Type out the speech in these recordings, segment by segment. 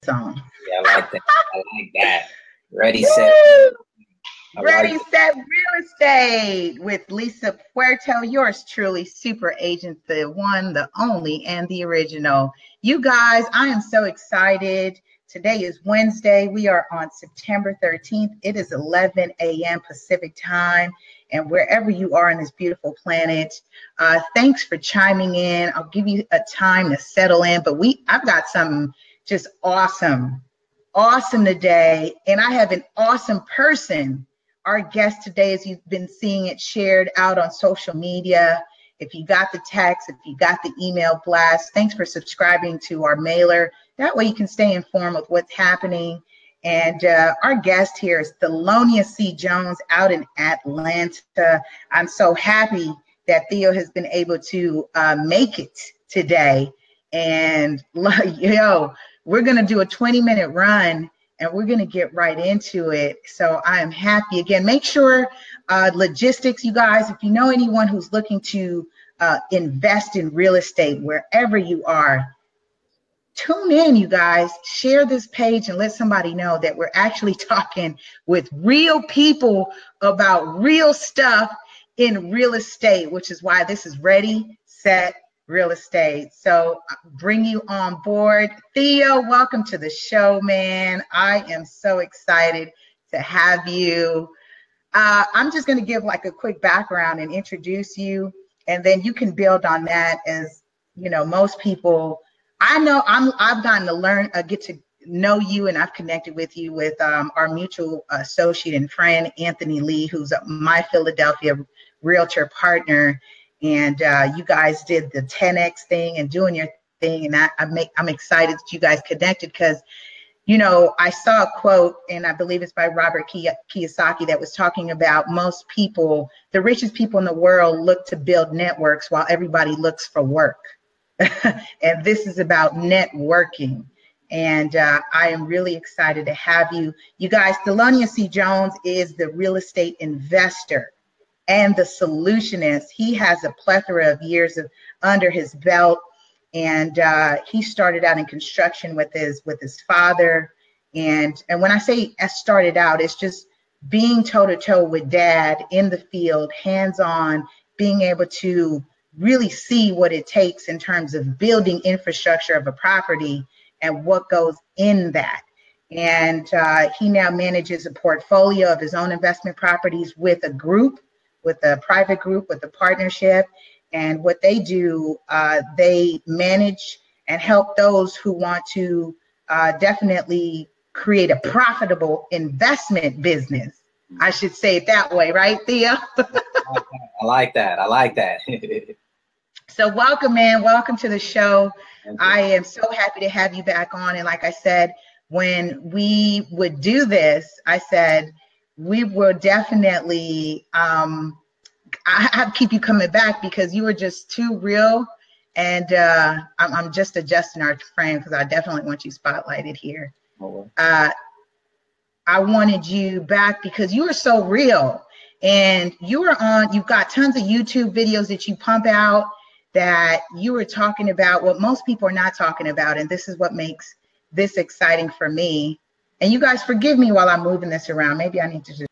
song. Yeah, I like that. I like that. Ready, set. Ready, set, real estate with Lisa Puerto, yours truly, super agent, the one, the only, and the original. You guys, I am so excited. Today is Wednesday. We are on September 13th. It is 11 a.m. Pacific time. And wherever you are on this beautiful planet, thanks for chiming in. I'll give you a time to settle in. But I've got something just awesome today. And I have an awesome person. Our guest today, as you've been seeing it shared out on social media, if you got the text, if you got the email blast, thanks for subscribing to our mailer. That way you can stay informed with what's happening. And our guest here is Thelonious C. Jones out in Atlanta. I'm so happy that Theo has been able to make it today. And we're going to do a 20-minute run. And we're going to get right into it. So I am happy. Again, make sure logistics, you guys, if you know anyone who's looking to invest in real estate, wherever you are, tune in, you guys. Share this page and let somebody know that we're actually talking with real people about real stuff in real estate, which is why this is Ready, Set, Real Estate. So bring you on board. Theo, welcome to the show, man. I am so excited to have you. I'm just going to give like a quick background and introduce you, and then you can build on that. As you know, most people, I know I've gotten to get to know you, and I've connected with you with our mutual associate and friend, Anthony Lee, who's my Philadelphia realtor partner. And you guys did the 10X thing and doing your thing. And I'm excited that you guys connected because, you know, I saw a quote, and I believe it's by Robert Kiyosaki, that was talking about most people, the richest people in the world, look to build networks while everybody looks for work. And this is about networking. And I am really excited to have you. You guys, Thelonious C. Jones is the real estate investor and the solutionist. He has a plethora of years under his belt, and he started out in construction with his father. And when I say started out, it's just being toe-to-toe with dad in the field, hands-on, being able to really see what it takes in terms of building infrastructure of a property and what goes in that. And he now manages a portfolio of his own investment properties with a private group, with a partnership. And what they do, they manage and help those who want to definitely create a profitable investment business. I should say it that way, right, Theo? I like that. I like that. So welcome, man. Welcome to the show. I am so happy to have you back on. And like I said, when we would do this, I said, we will definitely, I keep you coming back because you were just too real. And I'm just adjusting our frame because I definitely want you spotlighted here. I wanted you back because you were so real. And you've got tons of YouTube videos that you pump out that you were talking about what most people are not talking about. And this is what makes this exciting for me. And you guys forgive me while I'm moving this around. Maybe I need to just.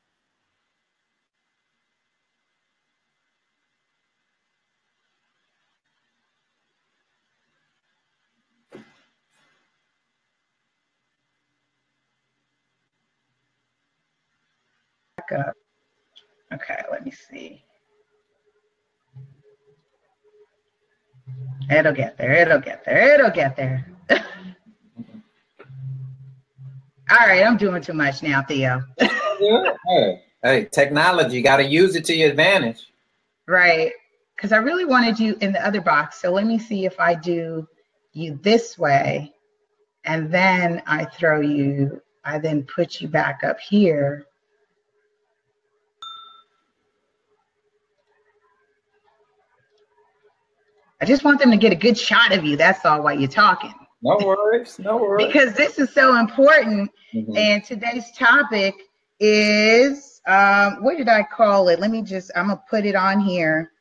Up. Okay, let me see. It'll get there. It'll get there. It'll get there. All right, I'm doing too much now, Theo. Hey, technology, you got to use it to your advantage. Right, because I really wanted you in the other box. So let me see if I do you this way, and then I then put you back up here. I just want them to get a good shot of you. That's all while you're talking. No worries. No worries. Because this is so important. Mm-hmm. And today's topic is, what did I call it? I'm going to put it on here.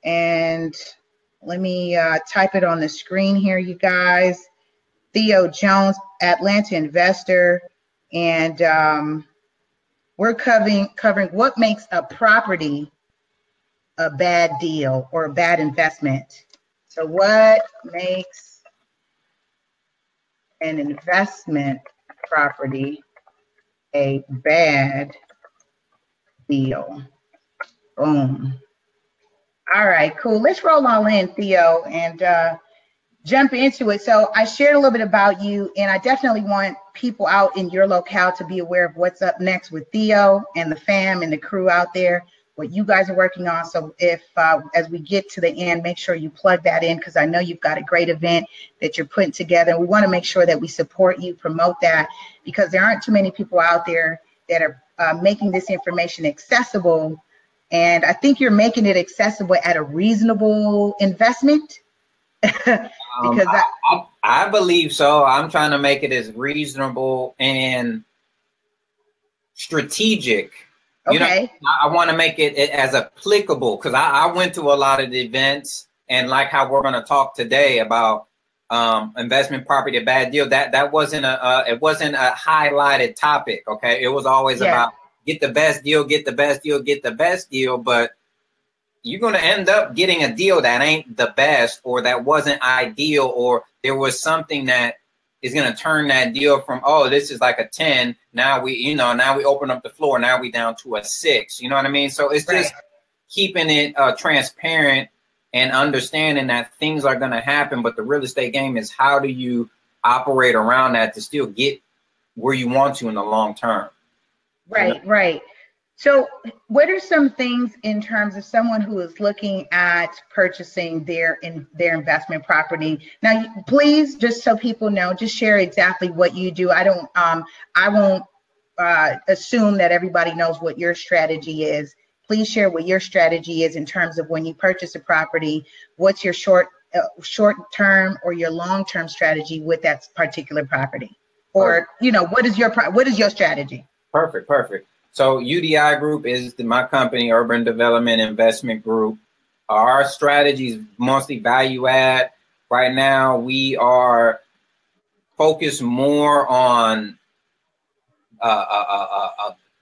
And let me type it on the screen here, you guys. Theo Jones, Atlanta investor, and we're covering what makes a property a bad deal or a bad investment. So what makes an investment property a bad deal? Boom. All right, cool. Let's roll all in, Theo, and jump into it. So I shared a little bit about you, and I definitely want people out in your locale to be aware of what's up next with Theo and the fam and the crew out there, what you guys are working on. So if as we get to the end, make sure you plug that in, because I know you've got a great event that you're putting together. And we want to make sure that we support you, promote that, because there aren't too many people out there that are making this information accessible. And I think you're making it accessible at a reasonable investment. Because I believe so. I'm trying to make it as reasonable and strategic. You know, I want to make it as applicable, because I went to a lot of the events, and like how we're going to talk today about investment property, a bad deal. That wasn't it wasn't a highlighted topic. Okay, it was always about get the best deal, get the best deal, get the best deal, but you're going to end up getting a deal that ain't the best, or that wasn't ideal, or there was something that is going to turn that deal from, oh, this is like a 10. Now we open up the floor. Now we down to a 6. You know what I mean? So it's just keeping it transparent and understanding that things are going to happen. But the real estate game is, how do you operate around that to still get where you want to in the long term? Right, you know? Right. So what are some things in terms of someone who is looking at purchasing their investment property? Now, please, just so people know, just share exactly what you do. I won't assume that everybody knows what your strategy is. Please share what your strategy is in terms of when you purchase a property. What's your short term or your long term strategy with that particular property? Or, you know, what is your strategy? Perfect. So UDI Group is my company, Urban Development Investment Group. Our strategy is mostly value add. Right now, we are focused more on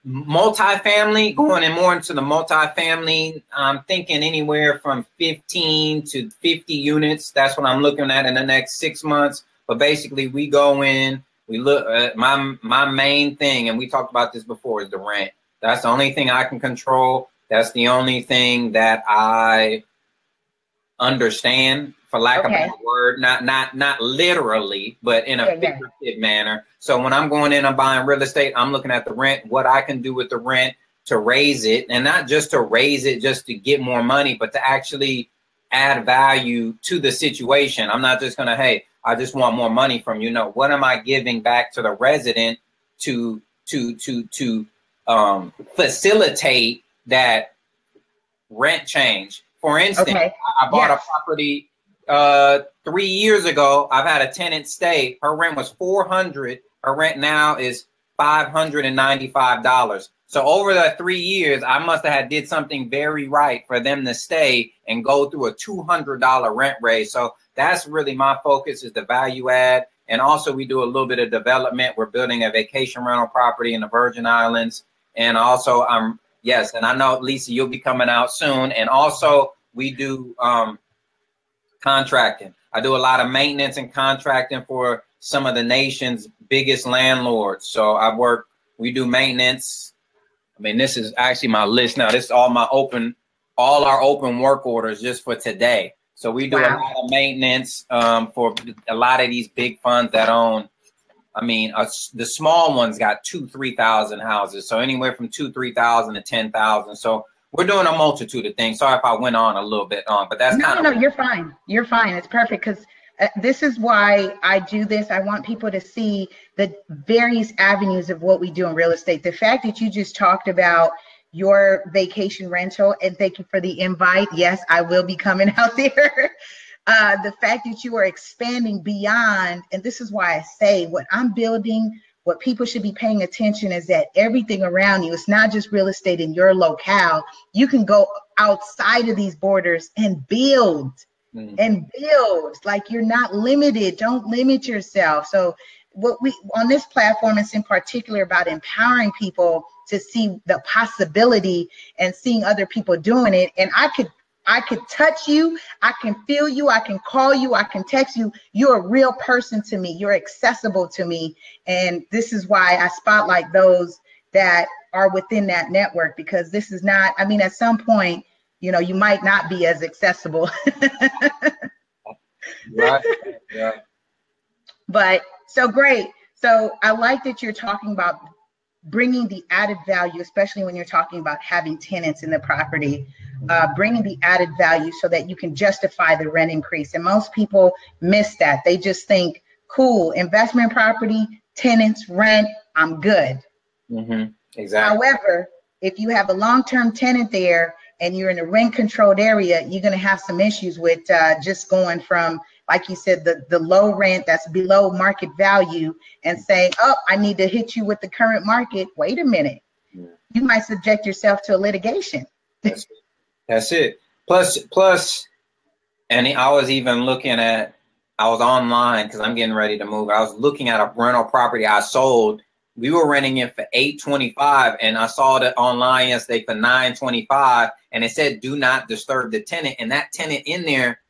multifamily, going in more into the multifamily. I'm thinking anywhere from 15 to 50 units. That's what I'm looking at in the next 6 months. But basically, we go in. We look at my main thing, and we talked about this before, is the rent. That's the only thing I can control. That's the only thing that I understand, for lack of a better word, not literally, but in a figurative manner. So when I'm going in and buying real estate, I'm looking at the rent, what I can do with the rent to raise it, and not just to raise it just to get more money, but to actually add value to the situation. I'm not just going to, hey, I just want more money from you. No, what am I giving back to the resident to facilitate that rent change? For instance, I bought a property 3 years ago. I've had a tenant stay. Her rent was $400. Her rent now is $595. So over the 3 years, I must have did something very right for them to stay and go through a $200 rent raise. So that's really my focus, is the value add. And also we do a little bit of development. We're building a vacation rental property in the Virgin Islands. And also and I know, Lisa, you'll be coming out soon. And also we do contracting. I do a lot of maintenance and contracting for some of the nation's biggest landlords. So we do maintenance. I mean, this is actually my list now. This is all our open work orders just for today. So we do a lot of maintenance for a lot of these big funds that own. I mean, the small ones got 2,000-3,000 houses. So anywhere from 2,000-3,000 to 10,000. So we're doing a multitude of things. Sorry if I went on a little bit on, but that's no, you're fine. You're fine. It's perfect, because this is why I do this. I want people to see the various avenues of what we do in real estate. The fact that you just talked about your vacation rental, and thank you for the invite. Yes, I will be coming out there. The fact that you are expanding beyond, and this is why I say what I'm building, what people should be paying attention is that everything around you, it's not just real estate in your locale. You can go outside of these borders and build and build. Like, you're not limited. Don't limit yourself. So what we on this platform is in particular about empowering people to see the possibility and seeing other people doing it. And I could touch you, I can feel you, I can call you, I can text you. You're a real person to me. You're accessible to me. And this is why I spotlight those that are within that network, because this is not, I mean, at some point, you know, you might not be as accessible. Right. Yeah. But so great. So I like that you're talking about bringing the added value, especially when you're talking about having tenants in the property, bringing the added value so that you can justify the rent increase. And most people miss that. They just think, cool, investment property, tenants, rent, I'm good. Exactly. However, if you have a long-term tenant there and you're in a rent-controlled area, you're going to have some issues with just going from, like you said, the low rent that's below market value and saying, oh, I need to hit you with the current market. Wait a minute. You might subject yourself to a litigation. That's it. Plus, and I was even looking at, I was online because I'm getting ready to move. I was looking at a rental property I sold. We were renting it for $825, and I saw it online yesterday for $925, and it said do not disturb the tenant. And that tenant in there,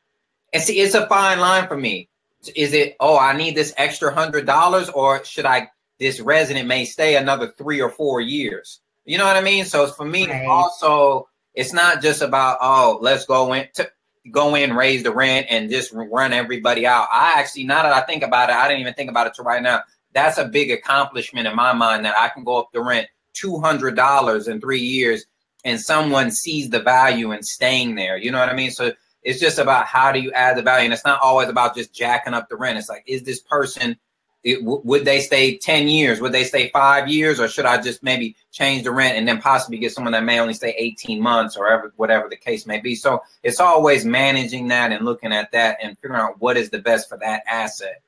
and see, it's a fine line for me. Is it, oh, I need this extra $100, or should I, this resident may stay another 3 or 4 years? You know what I mean? So for me, right. Also, it's not just about, oh, let's go in, raise the rent and just run everybody out. I actually, now that I think about it, I didn't even think about it till right now. That's a big accomplishment in my mind, that I can go up the rent $200 in 3 years and someone sees the value in staying there. You know what I mean? So it's just about how do you add the value? And it's not always about just jacking up the rent. It's like, is this person, would they stay 10 years? Would they stay 5 years? Or should I just maybe change the rent and then possibly get someone that may only stay 18 months or whatever the case may be? So it's always managing that and looking at that and figuring out what is the best for that asset.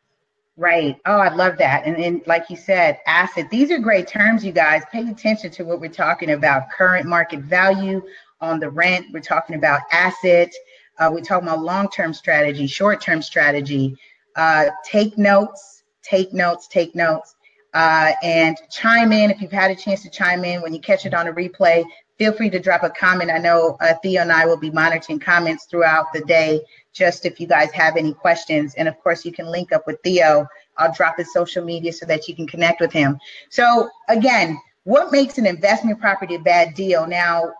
Right. Oh, I love that. And like you said, asset, these are great terms, you guys. Pay attention to what we're talking about. Current market value on the rent. We're talking about asset. We're talking about long-term strategy, short-term strategy. Take notes, take notes, take notes. And chime in if you've had a chance to chime in. When you catch it on a replay, feel free to drop a comment. I know Theo and I will be monitoring comments throughout the day, just if you guys have any questions. And of course, you can link up with Theo. I'll drop his social media so that you can connect with him. So again, what makes an investment property a bad deal? Now,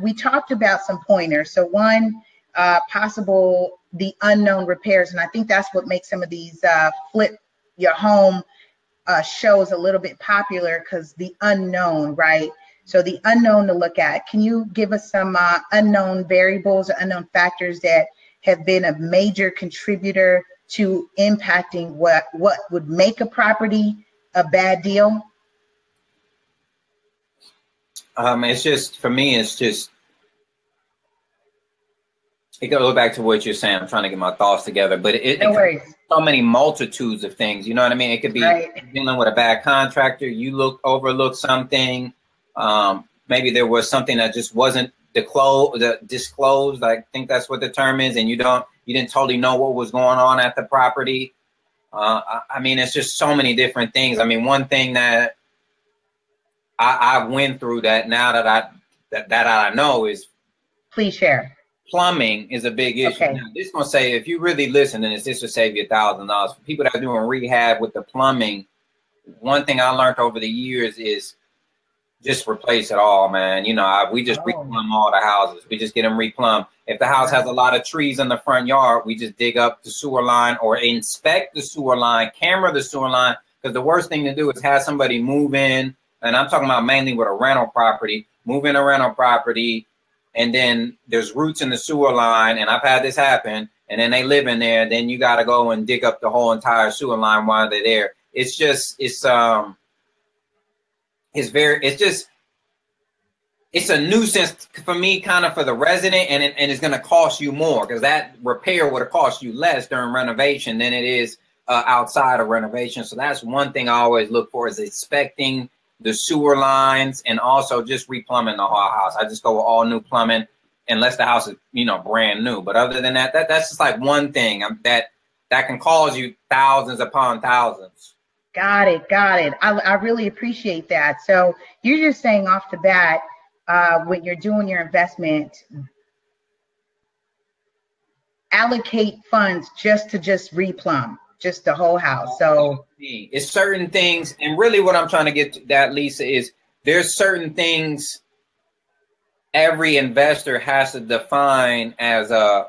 we talked about some pointers. So one, possible the unknown repairs. And I think that's what makes some of these flip your home shows a little bit popular, because the unknown, right? So the unknown to look at. Can you give us some unknown variables or unknown factors that have been a major contributor to impacting what would make a property a bad deal? It's just, for me, it's just, it goes back to what you're saying. I'm trying to get my thoughts together, but No worries. So many multitudes of things. You know what I mean? It could be dealing with a bad contractor. You overlook something. Maybe there was something that just wasn't disclosed. I think that's what the term is. And you didn't totally know what was going on at the property. I mean, it's just so many different things. I mean, one thing that I went through that now that I know is, please share. Plumbing is a big issue. Okay. Now, this is gonna say, if you really listen to this will save you $1,000. For people that are doing rehab with the plumbing, one thing I learned over the years is just replace it all, man. You know, we just replumb all the houses. We just get them replumbed. If the house has a lot of trees in the front yard, we just dig up the sewer line or inspect the sewer line, camera the sewer line, because the worst thing to do is have somebody move in, and I'm talking about mainly with a rental property, move in a rental property, and then there's roots in the sewer line, and I've had this happen, and then they live in there, then you got to go and dig up the whole entire sewer line while they're there. It's a nuisance for me, kind of for the resident, and it's going to cost you more, because that repair would have cost you less during renovation than it is outside of renovation. So that's one thing I always look for, is inspecting the sewer lines and also just replumbing the whole house. I just go with all new plumbing. unless the house is, you know, brand new. But other than that, that's just like one thing that can cause you thousands upon thousands. Got it. Got it. I really appreciate that. So you're just saying off the bat, when you're doing your investment, allocate funds just to replumb just the whole house. So it's certain things, and really what I'm trying to get to that, Lisa, is there's certain things every investor has to define as a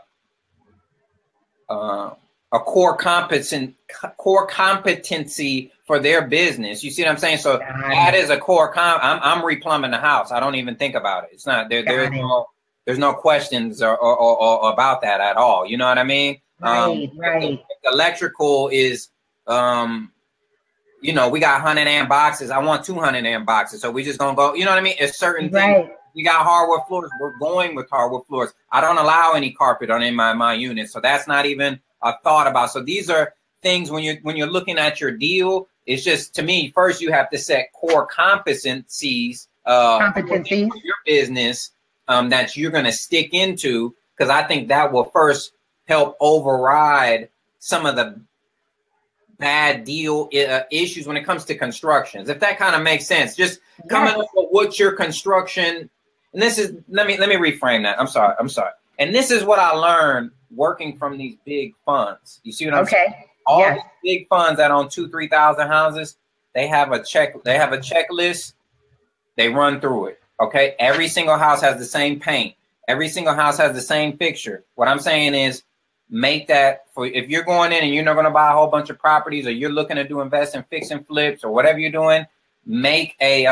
core competency for their business. You see what I'm saying? So that is a core I'm replumbing the house. I don't even think about it. It's not there. There's no questions or about that at all. You know what I mean? Right. The electrical is, you know, we got 100 amp boxes. I want 200 amp boxes. So we just gonna go. You know what I mean? It's certain things. We got hardwood floors. We're going with hardwood floors. I don't allow any carpet on in my unit, so that's not even a thought about. So these are things when you're looking at your deal. It's just, to me, first you have to set core competencies for your business that you're going to stick into, because I think that will first help override some of the bad deal issues when it comes to constructions. If that kind of makes sense, just coming up with what your construction. And this is, let me reframe that. I'm sorry. And this is what I learned working from these big funds. You see what I'm saying? All these big funds that own 2,000-3,000 houses, they have a checklist. They run through it. Okay. Every single house has the same paint. Every single house has the same fixture. What I'm saying is, make that for if you're going in and you're not going to buy a whole bunch of properties, or you're looking to do invest in fix and flips or whatever you're doing, make it,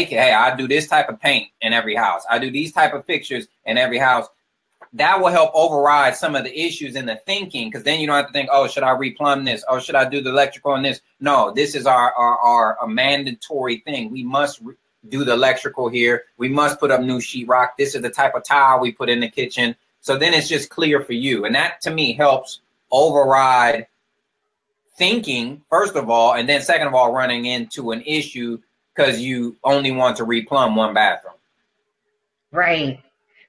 hey, I do this type of paint in every house. I do these type of fixtures in every house. That will help override some of the issues in the thinking, because then you don't have to think, oh, should I replumb this? Oh, should I do the electrical on this? No, this is our mandatory thing. We must do the electrical here. We must put up new sheetrock. This is the type of tile we put in the kitchen. So then it's just clear for you. And that, to me, helps override thinking, first of all, and then second of all, running into an issue because you only want to replumb one bathroom. Right.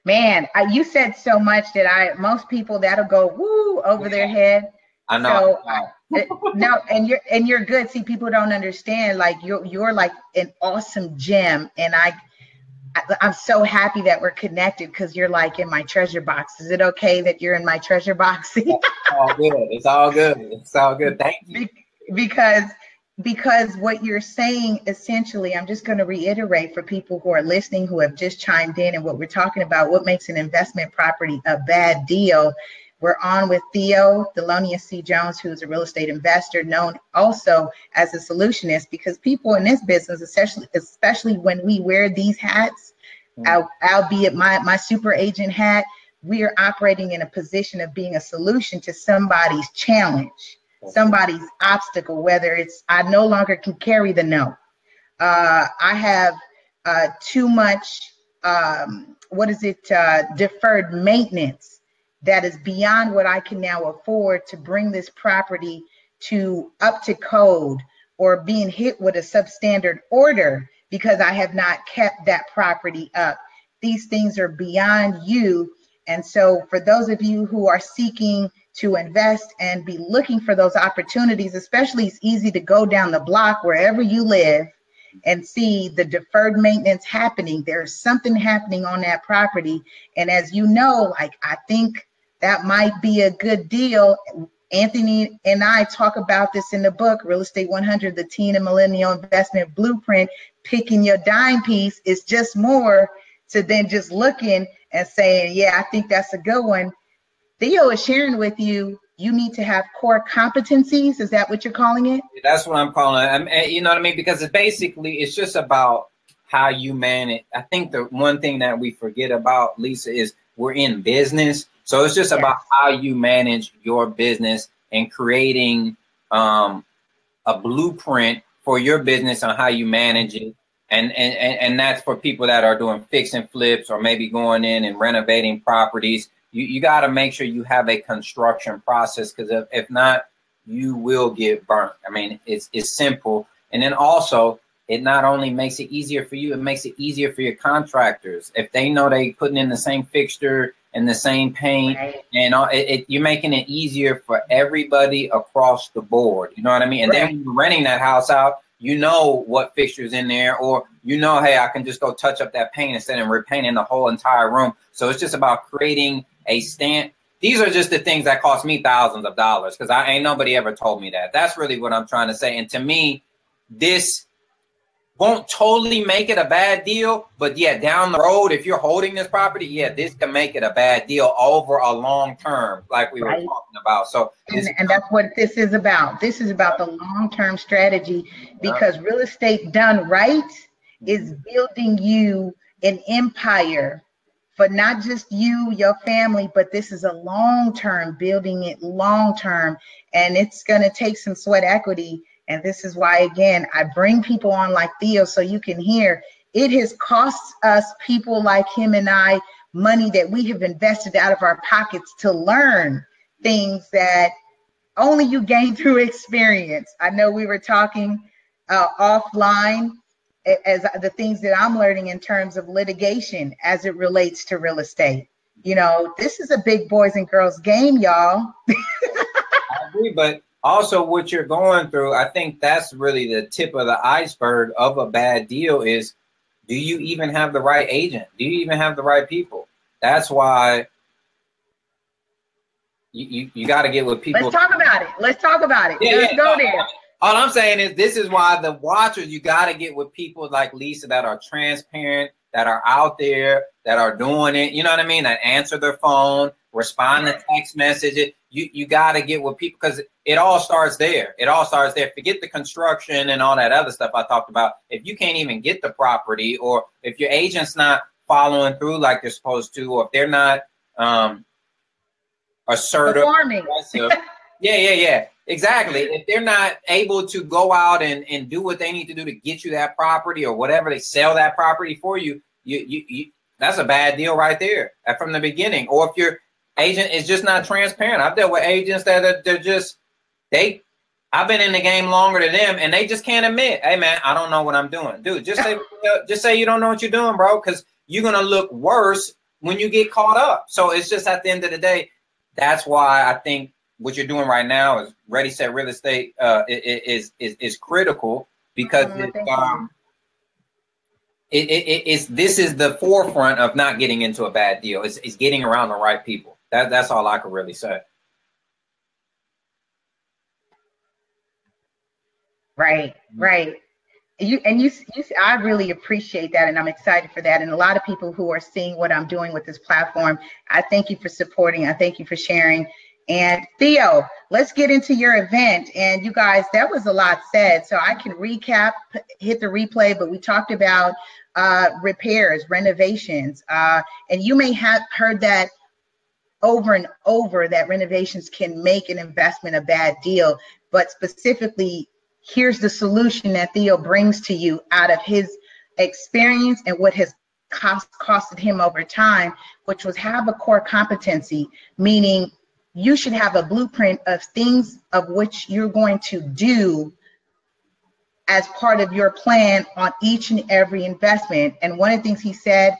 Man, you said so much that most people, that'll go woo over their head. I know. So, no, and you're good. See, people don't understand. Like you're like an awesome gem, and I'm so happy that we're connected, because you're like in my treasure box. Is it okay that you're in my treasure box? It's all good. It's all good. It's all good. Thank you. Because what you're saying, essentially, I'm just going to reiterate for people who are listening, who have just chimed in, and what we're talking about, what makes an investment property a bad deal. We're on with Thelonious C. Jones, who is a real estate investor, known also as a solutionist, because people in this business, especially when we wear these hats, albeit my super agent hat, we are operating in a position of being a solution to somebody's challenge, somebody's obstacle, whether it's I no longer can carry the no. I have too much, deferred maintenance that is beyond what I can now afford to bring this property to up to code, or being hit with a substandard order because I have not kept that property up. These things are beyond you. And so for those of you who are seeking to invest and be looking for those opportunities, especially, it's easy to go down the block wherever you live and see the deferred maintenance happening. There's something happening on that property. And as you know, like, I think that might be a good deal. Anthony and I talk about this in the book, Real Estate 100, the Teen and Millennial Investment Blueprint. Picking your dime piece is just more to than just looking and saying, yeah, I think that's a good one. Theo is sharing with you, you need to have core competencies. Is that what you're calling it? That's what I'm calling it. You know what I mean? Because it's just about how you manage. I think the one thing that we forget about, Lisa, is we're in business. So it's just about how you manage your business and creating a blueprint for your business on how you manage it. And that's for people that are doing fix and flips, or maybe going in and renovating properties. You got to make sure you have a construction process, because if not, you will get burnt. I mean, it's simple. And then also, it not only makes it easier for you, it makes it easier for your contractors. If they know they putting in the same fixture and the same paint, right. and you're making it easier for everybody across the board. You know what I mean? And right. then when you're renting that house out, you know what fixtures in there, or you know, hey, I can just go touch up that paint instead of repainting the whole entire room. So it's just about creating a stand. These are just the things that cost me thousands of dollars, because I ain't nobody ever told me that. That's really what I'm trying to say. And to me, this won't totally make it a bad deal, but yeah, down the road, if you're holding this property, yeah, this can make it a bad deal over a long term, like we were talking about. So, and that's what this is about. This is about the long-term strategy, because real estate done right is building you an empire for not just you, your family, but this is a long-term, building it long-term, and it's going to take some sweat equity. And this is why, again, I bring people on like Theo so you can hear it has cost us, people like him and I, money that we have invested out of our pockets to learn things that only you gain through experience. I know we were talking offline as the things that I'm learning in terms of litigation as it relates to real estate. You know, this is a big boys and girls game, y'all. I agree, but also what you're going through, I think that's really the tip of the iceberg of a bad deal is, do you even have the right agent? Do you even have the right people? That's why you got to get with people. Let's talk about it. Let's talk about it. Yeah, Let's go there. All I'm saying is this is why the watchers, you got to get with people like Lisa that are transparent, that are out there, that are doing it. You know what I mean? That answer their phone, respond to text messages. You got to get with people, because it all starts there. It all starts there. Forget the construction and all that other stuff I talked about. If you can't even get the property, or if your agent's not following through like they're supposed to, or if they're not assertive, yeah, exactly. If they're not able to go out and do what they need to do to get you that property, or whatever, they sell that property for you, you that's a bad deal right there from the beginning. Or if your agent is just not transparent. I've dealt with agents that they're just, I've been in the game longer than them, and they just can't admit, hey man, I don't know what I'm doing. Dude, just say you don't know what you're doing, bro, because you're gonna look worse when you get caught up. So it's just, at the end of the day, that's why I think what you're doing right now is Ready Set Real Estate is critical, because this is the forefront of not getting into a bad deal. It's getting around the right people. That's all I could really say. Right. I really appreciate that, and I'm excited for that. And a lot of people who are seeing what I'm doing with this platform, I thank you for supporting. I thank you for sharing. And Theo, let's get into your event. And you guys, that was a lot said, so I can recap, hit the replay, but we talked about repairs, renovations, and you may have heard that over and over, that renovations can make an investment a bad deal, but specifically, here's the solution that Theo brings to you out of his experience and what has costed him over time, which was have a core competency, meaning you should have a blueprint of things of which you're going to do as part of your plan on each and every investment. And one of the things he said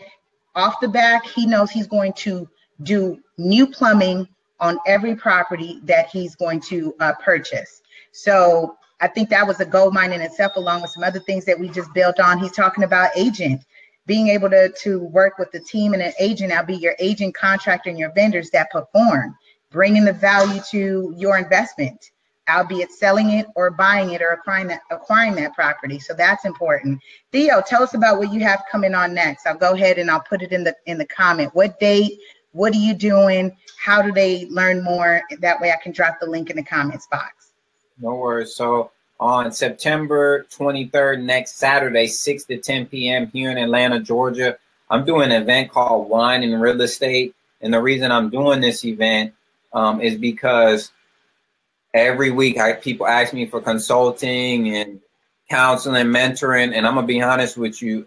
off the back, he knows he's going to do new plumbing on every property that he's going to purchase. So I think that was a gold mine in itself, along with some other things that we just built on. He's talking about agent, being able to work with the team and an agent. I'll be your agent, contractor, and your vendors that perform, bringing the value to your investment, albeit selling it or buying it or acquiring that property. So that's important. Theo, tell us about what you have coming on next. I'll go ahead and I'll put it in the comment. What date? What are you doing? How do they learn more? That way I can drop the link in the comments box. No worries. So on September 23rd, next Saturday, 6 to 10 p.m. here in Atlanta, Georgia, I'm doing an event called Wine and Real Estate. And the reason I'm doing this event is because every week people ask me for consulting and counseling, mentoring. And I'm going to be honest with you.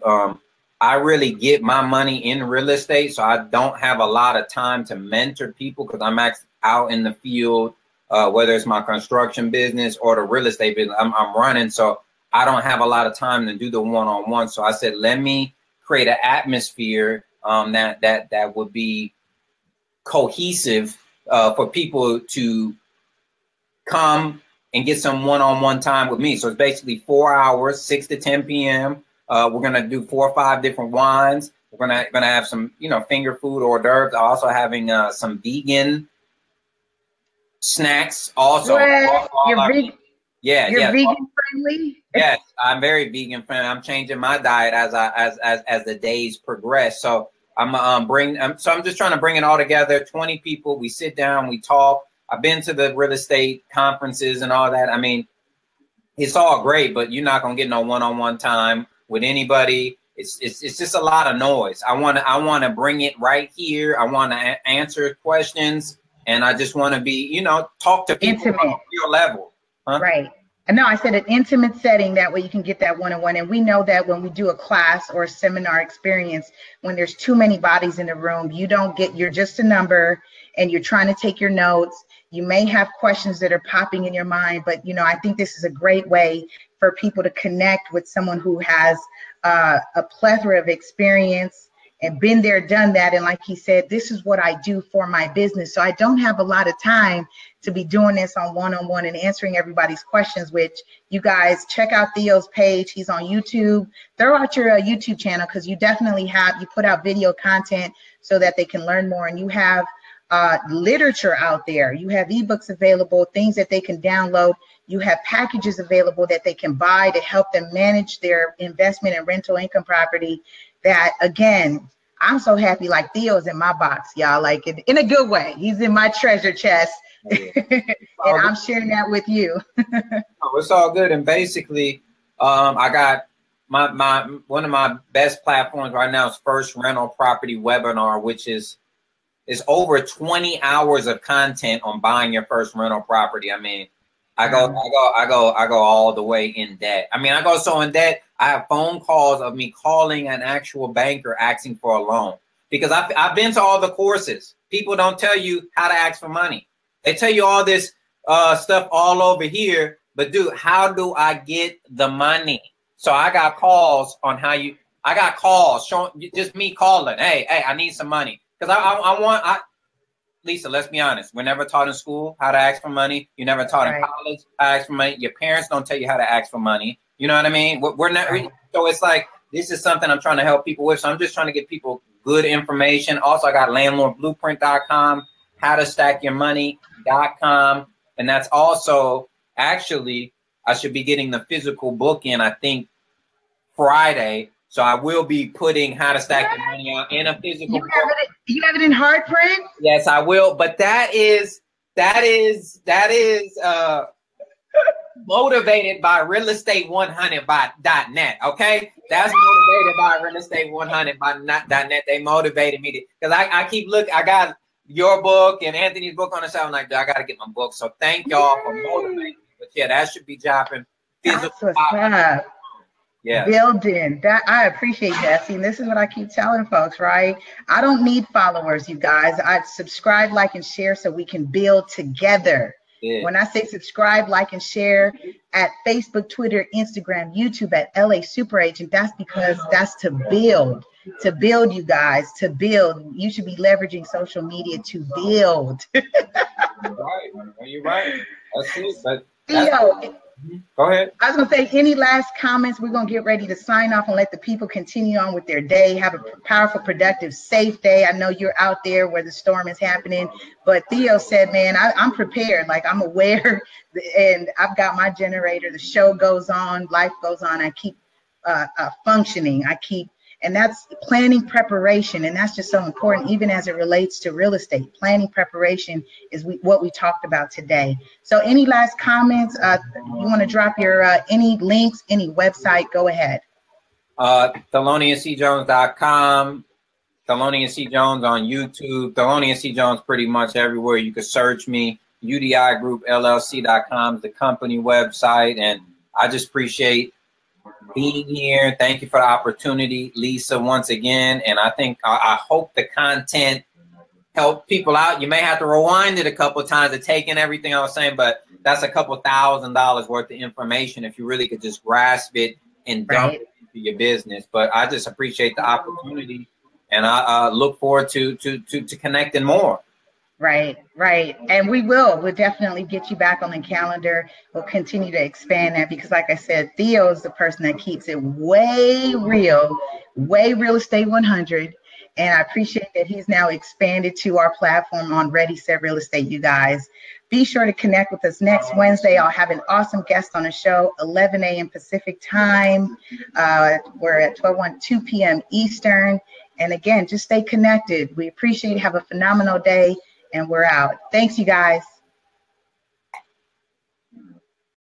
I really get my money in real estate, so I don't have a lot of time to mentor people because I'm actually out in the field, whether it's my construction business or the real estate business I'm running. So I don't have a lot of time to do the one-on-one. So I said, let me create an atmosphere that would be cohesive for people to come and get some one-on-one time with me. So it's basically 4 hours, 6 to 10 p.m. We're gonna do 4 or 5 different wines. We're gonna have some, you know, finger food, hors d'oeuvres. Also having some vegan snacks. Also, you're vegan friendly. Yes, I'm very vegan friendly. I'm changing my diet as the days progress. So I'm just trying to bring it all together. 20 people. We sit down, we talk. I've been to the real estate conferences and all that. I mean, it's all great, but you're not gonna get no one-on-one time with anybody. It's just a lot of noise. I wanna bring it right here. I wanna answer questions, and I just want to be, you know, talk to people on a real level. Huh? Right. No, I said an intimate setting. That way you can get that one-on-one. And we know that when we do a class or a seminar experience, when there's too many bodies in the room, you're just a number and you're trying to take your notes. You may have questions that are popping in your mind, but, you know, I think this is a great way for people to connect with someone who has a plethora of experience and been there, done that. And like he said, this is what I do for my business. So I don't have a lot of time to be doing this on one-on-one and answering everybody's questions, which you guys check out Theo's page. He's on YouTube. Throw out your YouTube channel, because you definitely you put out video content so that they can learn more. And you have literature out there. You have ebooks available, things that they can download. You have packages available that they can buy to help them manage their investment and rental income property. That, again, I'm so happy. Like, Theo's in my box, y'all, like in a good way. He's in my treasure chest. And I'm sharing that with you. Oh, it's all good. And basically, I got one of my best platforms right now is First Rental Property Webinar, which is over 20 hours of content on buying your first rental property. I mean, I go all the way in debt. I mean, I go so in debt, I have phone calls of me calling an actual banker asking for a loan, because I've been to all the courses. People don't tell you how to ask for money. They tell you all this stuff all over here, but dude, how do I get the money? So I got calls on I got calls showing just me calling, hey, I need some money. Because Lisa, let's be honest. We're never taught in school how to ask for money. You're never taught in college how to ask for money. Your parents don't tell you how to ask for money. You know what I mean? We're not. So it's like, this is something I'm trying to help people with. So I'm just trying to get people good information. Also, I got landlordblueprint.com, howtostackyourmoney.com. And that's also, actually, I should be getting the physical book in, I think, Friday. So I will be putting How to Stack Your Money out in a physical book. You have it in hard print? Yes, I will. But that is motivated by realestate100.net. Okay, that's motivated by realestate100.net. They motivated me because I keep looking. I got your book and Anthony's book on the side. I'm like, I got to get my book. So thank y'all for motivating me. But yeah, that should be dropping physical. Yeah, building that. I appreciate that. See, this is what I keep telling folks, right? I don't need followers, you guys. I subscribe, like, and share so we can build together. Yeah. When I say subscribe, like, and share at Facebook, Twitter, Instagram, YouTube at LA Super Agent, that's because that's to build, you guys, to build. You should be leveraging social media to build. Right. You're right. That's it. But Theo, go ahead. I was going to say, any last comments? We're going to get ready to sign off and let the people continue on with their day. Have a powerful, productive, safe day. I know you're out there where the storm is happening, but Theo said, man, I'm prepared. Like, I'm aware, and I've got my generator. The show goes on, life goes on. I keep functioning. And that's planning, preparation. And that's just so important, even as it relates to real estate. Planning, preparation is what we talked about today. So any last comments? You want to drop your any links, any website? Go ahead. TheloniousCJones.com. Thelonious C. Jones on YouTube. Thelonious C. Jones pretty much everywhere. You can search me. UDI Group LLC.com is the company website. And I just appreciate being here. Thank you for the opportunity, Lisa, once again. And I think I hope the content helped people out. You may have to rewind it a couple of times to take in everything I was saying, but that's a couple $1,000s worth of information if you really could just grasp it and dump it into your business. But I just appreciate the opportunity, and I look forward to connecting more. Right. And we'll definitely get you back on the calendar. We'll continue to expand that because, like I said, Theo is the person that keeps it way real estate 100. And I appreciate that he's now expanded to our platform on Ready Set Real Estate, you guys. Be sure to connect with us next Wednesday. I'll have an awesome guest on the show, 11 a.m. Pacific time. We're at 2 p.m. Eastern. And again, just stay connected. We appreciate it. Have a phenomenal day. And we're out. Thanks, you guys.